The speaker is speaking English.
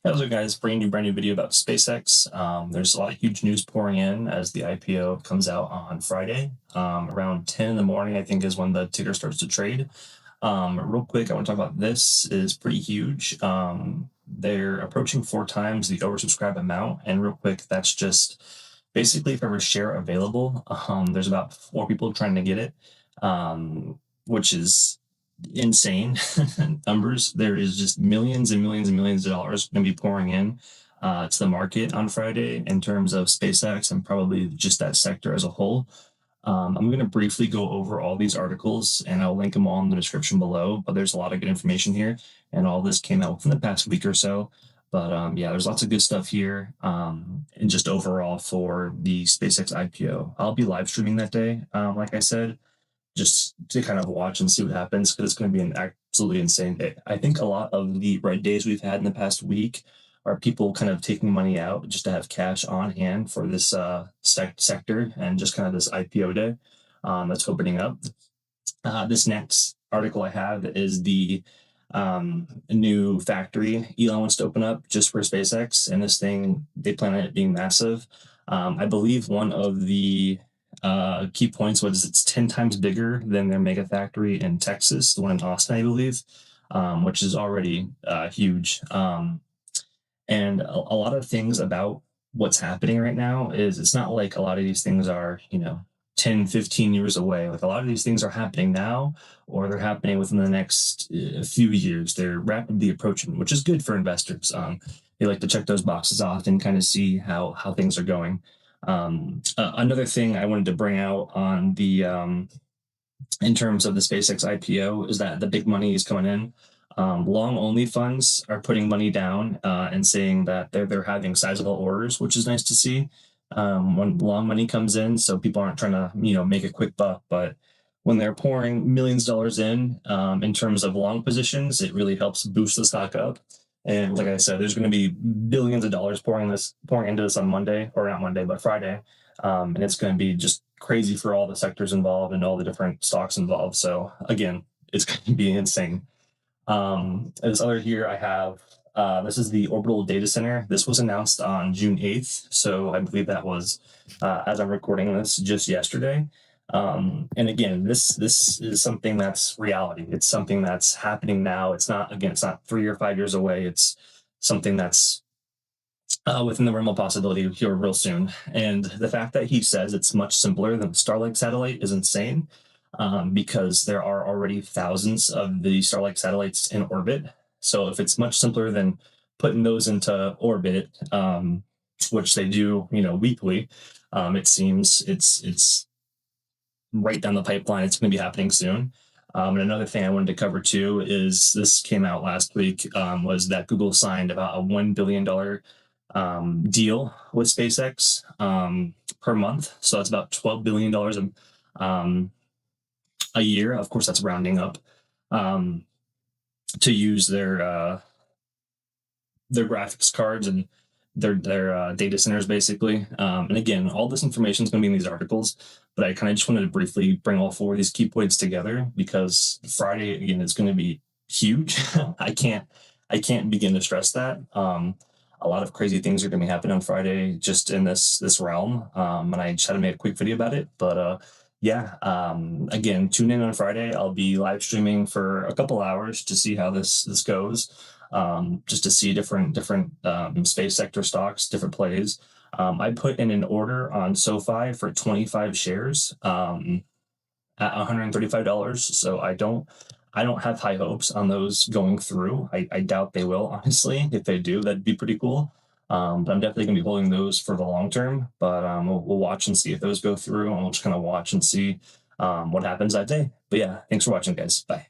How's it, guys? Brand new video about SpaceX. There's a lot of huge news pouring in as the IPO comes out on Friday. Around 10 in the morning, I think, is when the ticker starts to trade. Real quick, I want to talk about this. Is pretty huge. They're approaching 4 times the oversubscribed amount, and real quick, that's just basically if ever share available. There's about 4 people trying to get it, which is insane numbers. There is just millions and millions and millions of dollars going to be pouring in to the market on Friday in terms of SpaceX and probably just that sector as a whole. I'm going to briefly go over all these articles and I'll link them all in the description below, but there's a lot of good information here and all this came out within the past week or so. But yeah, there's lots of good stuff here. And just overall for the SpaceX IPO, I'll be live streaming that day. Like I said, just to kind of watch and see what happens because it's going to be an absolutely insane day. I think a lot of the red days we've had in the past week are people kind of taking money out just to have cash on hand for this sector and just kind of this IPO day that's opening up. This next article I have is the new factory Elon wants to open up just for SpaceX, and this thing they plan on it being massive. I believe one of the key points was it's 10 times bigger than their mega factory in Texas, the one in Austin, I believe, which is already huge. And a lot of things about what's happening right now is it's not like a lot of these things are, 10, 15 years away. Like a lot of these things are happening now, or they're happening within the next few years. They're rapidly approaching, which is good for investors. They like to check those boxes off and kind of see how things are going. Another thing I wanted to bring out on the in terms of the SpaceX IPO is that the big money is coming in. Long only funds are putting money down and saying that they're having sizable orders, which is nice to see. When long money comes in, so people aren't trying to make a quick buck, but when they're pouring millions of dollars in terms of long positions, it really helps boost the stock up. And like I said, there's going to be billions of dollars pouring into this on Monday, or not Monday, but Friday. And it's going to be just crazy for all the sectors involved and all the different stocks involved. So again, it's going to be insane. This other here I have, this is the orbital data center. This was announced on June 8th. So I believe that was, as I'm recording this, just yesterday. And again, this is something that's reality. It's something that's happening now. It's not 3 or 5 years away. It's something that's within the realm of possibility here real soon. And the fact that he says it's much simpler than the Starlink satellite is insane, because there are already thousands of the Starlink satellites in orbit. So if it's much simpler than putting those into orbit, which they do, weekly, it seems it's right down the pipeline. It's going to be happening soon. And another thing I wanted to cover too is this came out last week, was that Google signed about a $1 billion deal with SpaceX per month. So that's about $12 billion a year. Of course, that's rounding up, to use their graphics cards and their data centers basically. And again, all this information is going to be in these articles, but I kind of just wanted to briefly bring all 4 of these key points together because Friday again is going to be huge. I can't begin to stress that. A lot of crazy things are going to be happening on Friday just in this realm. And I just had to make a quick video about it. But yeah, again, tune in on Friday. I'll be live streaming for a couple hours to see how this goes. Just to see different space sector stocks, different plays. I put in an order on SoFi for 25 shares at $135. So I don't have high hopes on those going through. I doubt they will, honestly. If they do, that'd be pretty cool. But I'm definitely gonna be holding those for the long term. But we'll watch and see if those go through, and we'll just kind of watch and see what happens that day. But yeah, thanks for watching, guys. Bye.